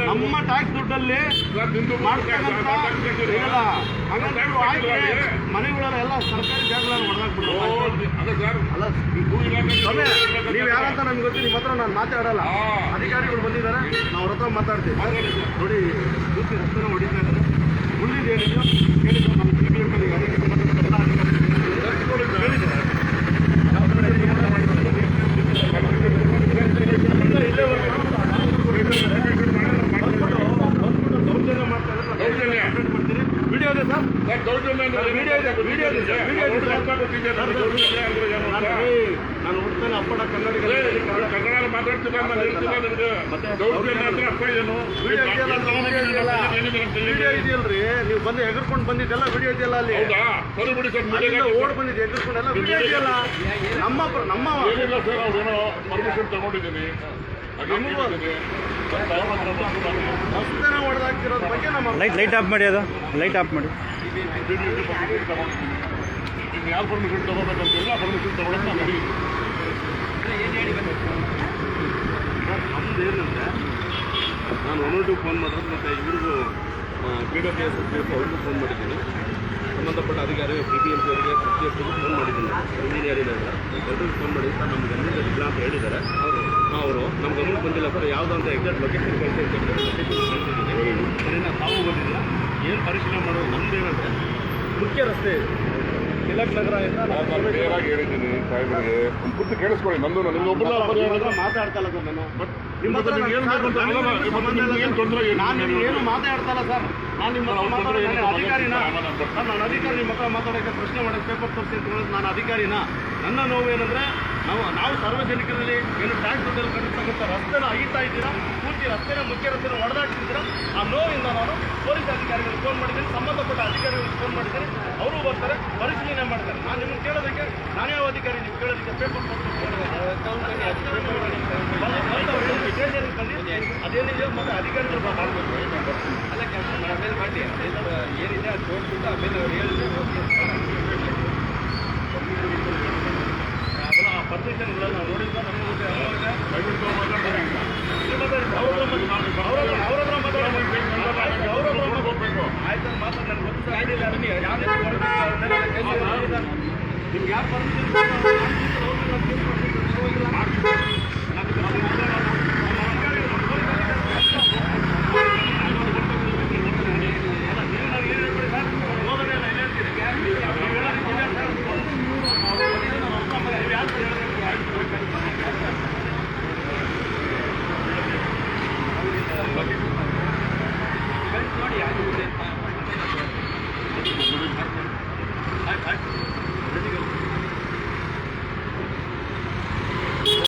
ನಮ್ಮ ಟ್ಯಾಕ್ಸ್ ದುಡ್ಡಲ್ಲಿ ಮನೆಗಳೆಲ್ಲ ಎಲ್ಲ ಸರ್ಕಾರಿ ಜಾಗಗಳನ್ನು ಹೊಡೆದಾಕ್ಬಿಟ್ಟು ಅಲ್ಲ, ನೀವು ಯಾರಂತ ನಮ್ಗೆ ಗೊತ್ತಿ, ನಿಮ್ಮ ಹತ್ರ ನಾನು ಮಾತಾಡಲ್ಲ. ಅಧಿಕಾರಿಗಳು ಬಂದಿದ್ದಾರೆ, ನಾವು ಅವ್ರ ಹತ್ರ ಮಾತಾಡ್ತೀವಿ. ನೋಡಿ, ರಸ್ತೆನ ಹೊಡಿತಾ ಇದ್ದಾರೆ. ಮುಂದಿದೇನಿದೆಯೋ ಹೇಳಿದ್ರು ನಮ್ಮ ವಿಡಿಯೋ ಇದೆ ಸರ್, ನಾನು ಹುಡ್ತಾನೆ ಅಪ್ಪಡ ಕನ್ನಡ ಮಾತಾಡ್ತಿಲ್ಲ. ವಿಡಿಯೋ ಇದೆಯಲ್ರಿ, ನೀವು ಬಂದು ಎಗರ್ಕೊಂಡು ಬಂದಿದ್ದೆಲ್ಲ ವಿಡಿಯೋ ಇದೆಯಲ್ಲ, ಅಲ್ಲಿ ಓಡ್ ಬಂದಿದ್ದು ಎಗರ್ಕೊಂಡೆಲ್ಲ ವಿಡಿಯೋ ಇದೆಯಲ್ಲ. ನಮ್ಮ ಪರ್ಮಿಷನ್ ತಗೊಂಡಿದ್ದೀನಿ, ರಸ್ತೆನ ಹೊಡೆದಾಕಿರೋದ್ರ ಬಗ್ಗೆ ನಮ್ಮ ಲೈಟ್ ಆಫ್ ಮಾಡಿ, ಅದು ಲೈಟ್ ಆಫ್ ಮಾಡಿ. ಯಾರು ಪರ್ಮಿಷನ್ ತಗೋಬೇಕಂತ ಎಲ್ಲ ಪರ್ಮಿಷನ್ ತಗೊಳ್ಳೋದು ನಾನು ನಡೀಲಿ. ನಮ್ದು ಏನಂದರೆ, ನಾನು 112 ಫೋನ್ ಮಾಡಿರೋದು, ಮತ್ತು ಇವ್ರಿಗೂ KWS ಅವ್ರಿಗೂ ಫೋನ್ ಮಾಡಿದ್ದೀನಿ. ಸಂಬಂಧಪಟ್ಟ ಅಧಿಕಾರಿ PPMC ಅವರಿಗೆ ಪ್ರತಿಯೊಬ್ಬರಿಗೂ ಫೋನ್ ಮಾಡಿದ್ದೀನಿ. ಇಂಜಿನಿಯರಿಂಗ್ ಎಲ್ಲರಿಗೂ ಫೋನ್ ಮಾಡಿದ್ರೆ ನಮ್ಗೆ ಗಮನದಲ್ಲಿ ಇಲ್ಲ ಅಂತ ಹೇಳಿದ್ದಾರೆ. ಅವರು ನಮ್ಮ ಗಮನಕ್ಕೆ ಬಂದಿಲ್ಲ ಸರ್, ಯಾವುದೋ ಅಂತ ಎಕ್ಸಾಕ್ಟ್ ಲೊಕೇಶನ್ ಕಳಿಸಿ ಅಂತ ಹೇಳ್ತಿದ್ದೀನಿ. ಸರಿನಾ, ತಾವು ಬಂದಿಲ್ಲ. ಏನು ಪರಿಶೀಲನೆ ಮಾಡೋದು ನಮ್ಮದೇನಂತೆ ಮುಖ್ಯ ರಸ್ತೆ ಇದೆ, ತಿಲಕ್ ನಗರದಿಂದ ಕ್ಲಿಯರಾಗಿ ಹೇಳಿದ್ದೀನಿ ಸಾಹೇಬರಿಗೆ. ಒಂದು ಪೂರ್ತಿ ಕೇಳಿಸ್ಕೊಳ್ಳಿ, ನಂದು ನಿಮ್ಮ ಒಬ್ಬರ ಮಾತಾಡ್ತಲ್ಲ ಸರ್. ನಾನು ನಿಮ್ಮ ಹತ್ರ ಏನು ತೊಂದರೆ ನಾನು ಏನು ಮಾತಾಡ್ತಲ್ಲ ಸರ್. ನಾನು ನಿಮ್ಮ ಅಧಿಕಾರಿನ ನಾನು ಅಧಿಕಾರಿ ನಿಮ್ಮ ಹತ್ರ ಮಾತಾಡೋಕ್ಕೆ ಪ್ರಶ್ನೆ ಮಾಡೋಕ್ಕೆ ಪೇಪರ್ ತೋರಿಸಿ ಅಂತ ಹೇಳೋದು ನಾನು ಅಧಿಕಾರಿನ. ನನ್ನ ನೋವು ಏನಂದರೆ, ನಾವು ಸಾರ್ವಜನಿಕರಲ್ಲಿ ಏನು ಟ್ಯಾಕ್ಸ್ ದುಡ್ಡಲ್ಲಿ ಕಟ್ಟಿರ್ತಕ್ಕಂಥ ರಸ್ತೆನ ಅಯ್ತಾ ಇದ್ದೀರಾ, ಪೂರ್ತಿ ರಸ್ತೆನ ಮುಖ್ಯ ರಸ್ತೆನ ಹೊಡೆದಾಡ್ತಿದ್ದೀರಾ. ಆ ನೋವಿಂದ ನಾನು ಪೊಲೀಸ್ ಅಧಿಕಾರಿಗಳಿಗೆ ಫೋನ್ ಮಾಡಿದ್ದೀನಿ, ಸಂಬಂಧಪಟ್ಟ ಅಧಿಕಾರಿಗಳಿಗೆ ಫೋನ್ ಮಾಡಿದ್ದೀನಿ. ಅವರು ಬರ್ತಾರೆ, ಪರಿಶೀಲನೆ ಮಾಡ್ತಾರೆ. ನಾನು ನಿಮ್ಗೆ ಕೇಳೋದಕ್ಕೆ ನಾನು ಯಾವ ಅಧಿಕಾರಿ, ನೀವು ಕೇಳೋದಕ್ಕೆ ಪೇಪರ್ ಅದೇನಿದೆಯೋ ಮತ್ತೆ ಅಧಿಕಾರಿಗಳು ಮಾಡಬೇಕು. ಅಲ್ಲ, ಕೆಲಸ ಆಮೇಲೆ ಮಾಡಿ, ಏನಿದೆ ಅದು ತೋರಿಸ್ಬಿಟ್ಟು ಆಮೇಲೆ ಅವ್ರು ಹೇಳಿದ್ರೆ ಆ ಪರ್ಮಿಷನ್ಗಳೆಲ್ಲ ನಾವು ನೋಡಿದ್ರೆ ನಮಗೆ